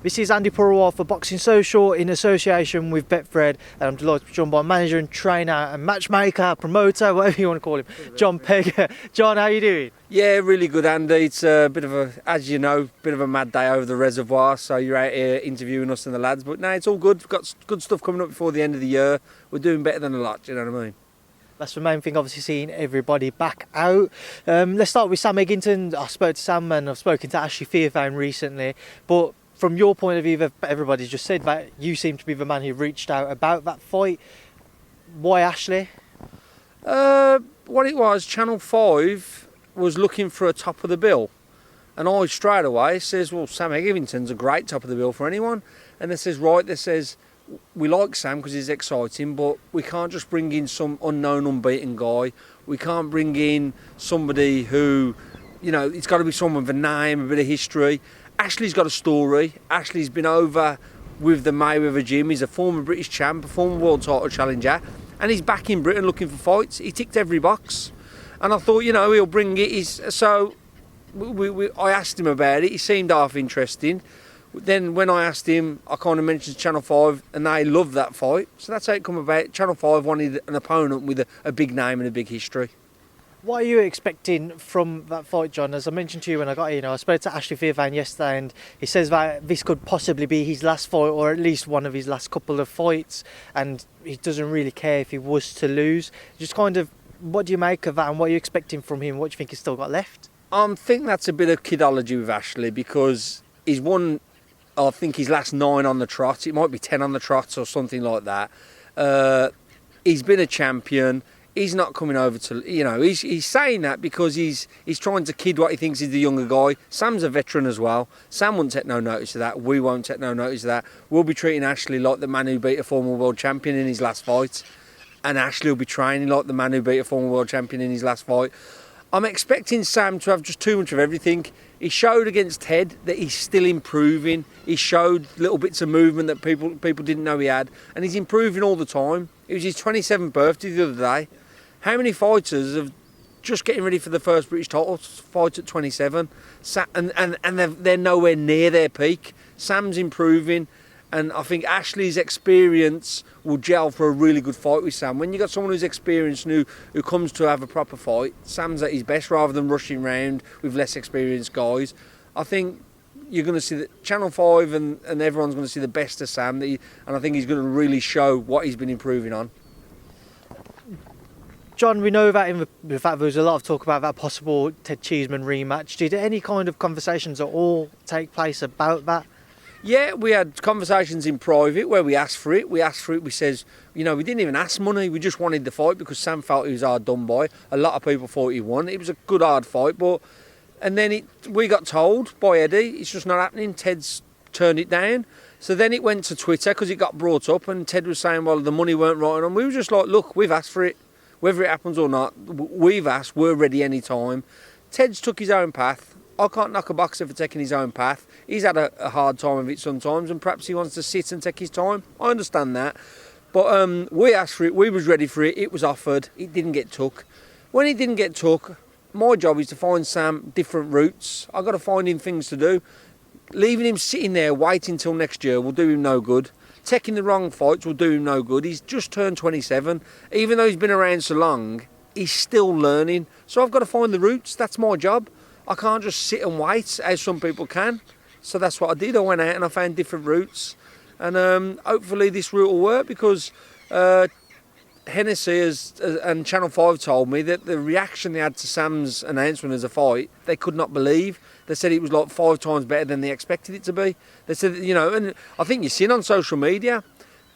This is Andi Purewal for Boxing Social in association with Betfred, and I'm delighted to be joined by manager and trainer and matchmaker, promoter, whatever you want to call him, Jon Pegg. John, how are you doing? Yeah, really good, Andy. It's a bit of a, as you know, bit of a mad day over the reservoir, so you're out here interviewing us and the lads, but no, it's all good. We've got good stuff coming up before the end of the year. We're doing better than a lot, do you know what I mean? That's the main thing, obviously seeing everybody back out. Let's start with Sam Eggington. I spoke to Sam and I've spoken to Eggington-Theophane recently, but from your point of view, everybody's just said that you seem to be the man who reached out about that fight. Why Ashley? What it was, Channel 5 was looking for a top of the bill. And I straight away says, well, Sam Eggington's a great top of the bill for anyone. And they says, right, they says, we like Sam because he's exciting, but we can't just bring in some unknown, unbeaten guy. We can't bring in somebody who, you know, it's got to be someone with a name, a bit of history. Ashley's got a story. Ashley's been over with the Mayweather gym. He's a former British champ, a former world title challenger, and he's back in Britain looking for fights. He ticked every box, and I thought, you know, he'll bring it. So I asked him about it. He seemed half interesting. Then when I asked him, I kind of mentioned Channel 5, and they loved that fight. So that's how it come about. Channel 5 wanted an opponent with a big name and a big history. What are you expecting from that fight, John? As I mentioned to you when I got here, I spoke to Eggington-Theophane yesterday, and he says that this could possibly be his last fight, or at least one of his last couple of fights, and he doesn't really care if he was to lose. Just kind of, what do you make of that, and what are you expecting from him? What do you think he's still got left? I think that's a bit of kidology with Ashley, because he's won, I think, his last 9 on the trot. It might be 10 on the trot or something like that. He's been a champion. He's not coming over to, you know, he's saying that because he's trying to kid what he thinks is the younger guy. Sam's a veteran as well. Sam won't take no notice of that. We won't take no notice of that. We'll be treating Ashley like the man who beat a former world champion in his last fight. And Ashley will be training like the man who beat a former world champion in his last fight. I'm expecting Sam to have just too much of everything. He showed against Ted that he's still improving. He showed little bits of movement that people didn't know he had. And he's improving all the time. It was his 27th birthday the other day. How many fighters are just getting ready for the first British title fight at 27, and they're nowhere near their peak? Sam's improving, and I think Ashley's experience will gel for a really good fight with Sam. When you've got someone who's experienced and who comes to have a proper fight, Sam's at his best rather than rushing around with less experienced guys. I think you're going to see that Channel 5 and everyone's going to see the best of Sam, and I think he's going to really show what he's been improving on. John, we know that in the fact there was a lot of talk about that possible Ted Cheeseman rematch. Did any kind of conversations at all take place about that? Yeah, we had conversations in private where we asked for it. We says, you know, we didn't even ask money. We just wanted the fight because Sam felt he was hard done by. A lot of people thought he won. It was a good hard fight, and then we got told by Eddie it's just not happening. Ted's turned it down. So then it went to Twitter because it got brought up, and Ted was saying, well, the money weren't right, and we were just like, look, we've asked for it. Whether it happens or not, we've asked, we're ready any time. Ted's took his own path. I can't knock a boxer for taking his own path. He's had a hard time of it sometimes, and perhaps he wants to sit and take his time. I understand that. But we asked for it, we was ready for it, it was offered, it didn't get took. When it didn't get took, my job is to find Sam different routes. I've got to find him things to do. Leaving him sitting there waiting till next year will do him no good. Taking the wrong fights will do him no good. He's just turned 27. Even though he's been around so long, he's still learning. So I've got to find the routes. That's my job. I can't just sit and wait, as some people can. So that's what I did. I went out and I found different routes. And hopefully this route will work, because Hennessy and Channel 5 told me that the reaction they had to Sam's announcement as a fight, they could not believe. They said it was like 5 times better than they expected it to be. They said, you know, and I think you've seen on social media,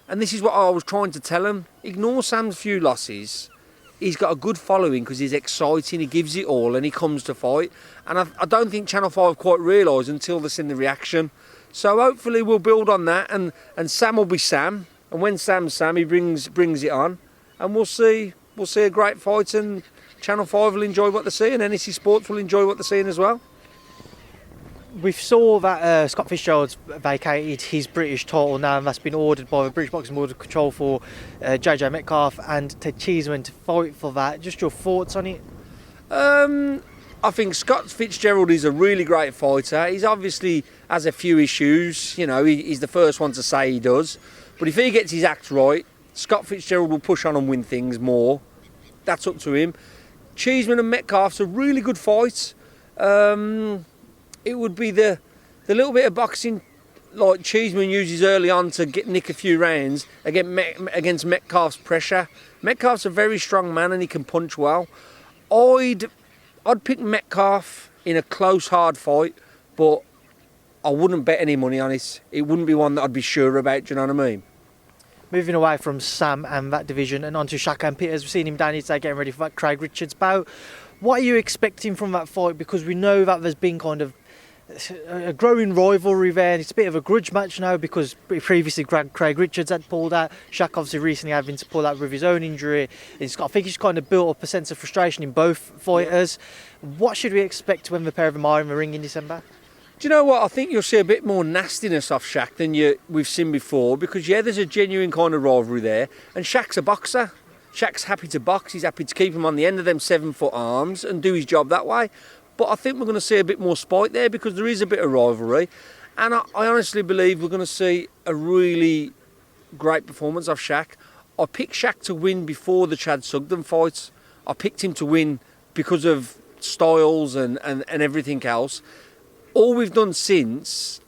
and this is what I was trying to tell them, ignore Sam's few losses. He's got a good following because he's exciting, he gives it all, and he comes to fight. And I don't think Channel 5 quite realise until they've seen the reaction. So hopefully we'll build on that, and Sam will be Sam. And when Sam's Sam, he brings it on. And we'll see a great fight, and Channel 5 will enjoy what they're seeing, and NEC Sports will enjoy what they're seeing as well. We saw that Scott Fitzgerald's vacated his British title now, and that's been ordered by the British Boxing Board of Control for JJ Metcalf and Ted Cheeseman to fight for that. Just your thoughts on it? I think Scott Fitzgerald is a really great fighter. He's obviously has a few issues. You know, he's the first one to say he does. But if he gets his act right, Scott Fitzgerald will push on and win things more. That's up to him. Cheeseman and Metcalf's a really good fight. It would be the little bit of boxing like Cheeseman uses early on to nick a few rounds against Metcalf's pressure. Metcalf's a very strong man and he can punch well. I'd pick Metcalf in a close, hard fight, but I wouldn't bet any money on it. It wouldn't be one that I'd be sure about, do you know what I mean? Moving away from Sam and that division and onto Shaq and Peters, we've seen him down here today getting ready for that Craig Richards bout. What are you expecting from that fight? Because we know that there's been kind of a growing rivalry there, and it's a bit of a grudge match now because previously Craig Richards had pulled out. Shaq obviously recently having to pull out with his own injury. I think it's kind of built up a sense of frustration in both fighters. What should we expect when the pair of them are in the ring in December? Do you know what? I think you'll see a bit more nastiness off Shaq than we've seen before because, yeah, there's a genuine kind of rivalry there. And Shaq's a boxer. Shaq's happy to box. He's happy to keep him on the end of them 7-foot arms and do his job that way. But I think we're going to see a bit more spite there because there is a bit of rivalry. And I honestly believe we're going to see a really great performance of Shaq. I picked Shaq to win before the Chad Sugden fight. I picked him to win because of styles and everything else. All we've done since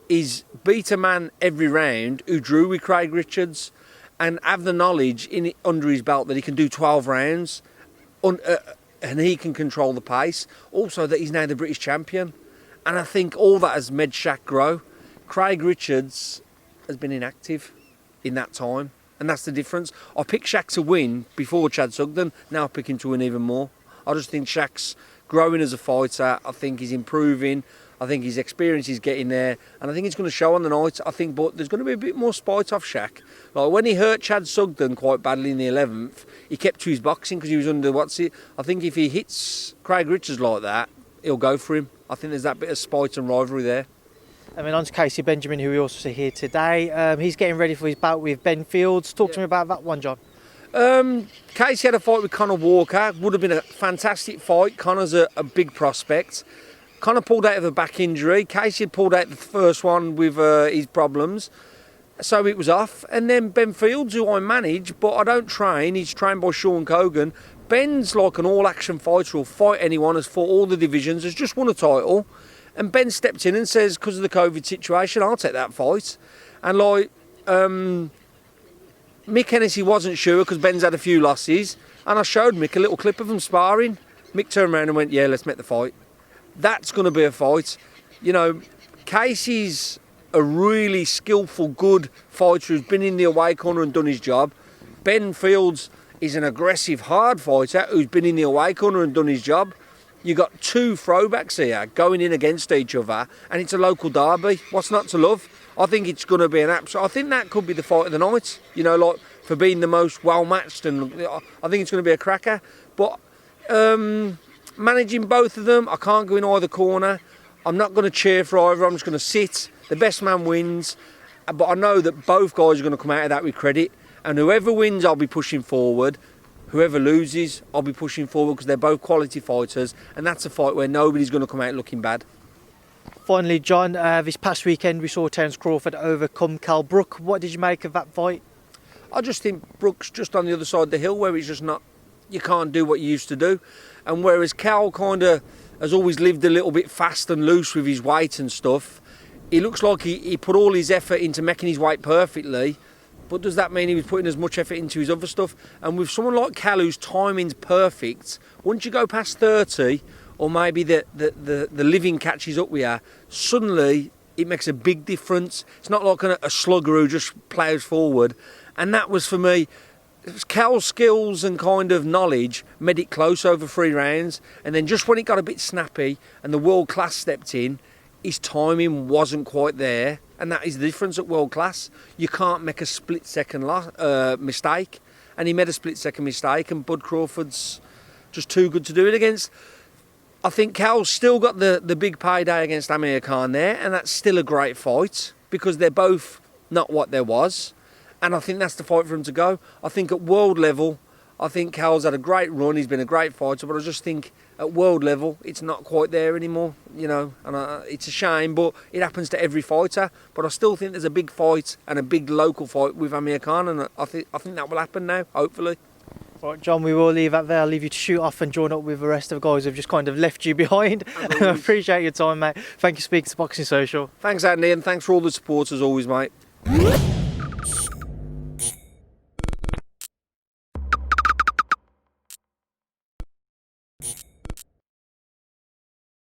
is beat a man every round who drew with Craig Richards and have the knowledge under his belt that he can do 12 rounds and he can control the pace. Also that he's now the British champion. And I think all that has made Shaq grow. Craig Richards has been inactive in that time. And that's the difference. I picked Shaq to win before Chad Sugden. Now I pick him to win even more. I just think Shaq's growing as a fighter. I think he's improving. I think his experience is getting there, and I think it's going to show on the night. I think, but there's going to be a bit more spite off Shaq. Like when he hurt Chad Sugden quite badly in the 11th, he kept to his boxing because he was under I think if he hits Craig Richards like that, he'll go for him. I think there's that bit of spite and rivalry there. I mean, on to Casey Benjamin, who we also see here today. He's getting ready for his bout with Ben Fields. Talk to me about that one, John. Casey had a fight with Conor Walker. Would have been a fantastic fight. Conor's a big prospect. Conor pulled out of a back injury. Casey had pulled out the first one with his problems. So it was off. And then Ben Fields, who I manage, but I don't train. He's trained by Sean Cogan. Ben's like an all-action fighter. He'll fight anyone, has fought all the divisions, has just won a title. And Ben stepped in and says, because of the COVID situation, I'll take that fight. And like, Mick Hennessy wasn't sure because Ben's had a few losses. And I showed Mick a little clip of him sparring. Mick turned around and went, yeah, let's make the fight. That's going to be a fight. You know, Casey's a really skillful, good fighter who's been in the away corner and done his job. Ben Fields is an aggressive, hard fighter who's been in the away corner and done his job. You've got two throwbacks here going in against each other, and it's a local derby. What's not to love? I think it's going to be an absolute... I think that could be the fight of the night, you know, like for being the most well-matched, and I think it's going to be a cracker. But... managing both of them, I can't go in either corner. I'm not going to cheer for either. I'm just going to sit. The best man wins. But I know that both guys are going to come out of that with credit. And whoever wins, I'll be pushing forward. Whoever loses, I'll be pushing forward because they're both quality fighters. And that's a fight where nobody's going to come out looking bad. Finally, John, this past weekend we saw Terence Crawford overcome Cal Brook. What did you make of that fight? I just think Brook's just on the other side of the hill where he's just not... You can't do what you used to do. And whereas Cal kind of has always lived a little bit fast and loose with his weight and stuff, he looks like he put all his effort into making his weight perfectly. But does that mean he was putting as much effort into his other stuff? And with someone like Cal whose timing's perfect, once you go past 30, or maybe the living catches up with you, suddenly it makes a big difference. It's not like a slugger who just ploughs forward. And that was, for me... Cal's skills and kind of knowledge made it close over 3 rounds, and then just when it got a bit snappy and the world class stepped in, his timing wasn't quite there, and that is the difference at world class. You can't make a split second mistake, and he made a split second mistake, and Bud Crawford's just too good to do it against. I think Cal's still got the big payday against Amir Khan there, and that's still a great fight because they're both not what there was. And I think that's the fight for him to go. I think at world level, I think Cal's had a great run. He's been a great fighter, but I just think at world level, it's not quite there anymore, you know. And it's a shame, but it happens to every fighter. But I still think there's a big fight and a big local fight with Amir Khan, and I think that will happen now, hopefully. Right, John, we will leave that there. I'll leave you to shoot off and join up with the rest of the guys who've just kind of left you behind. I appreciate your time, mate. Thank you for speaking to Boxing Social. Thanks, Andy, and thanks for all the support as always, mate.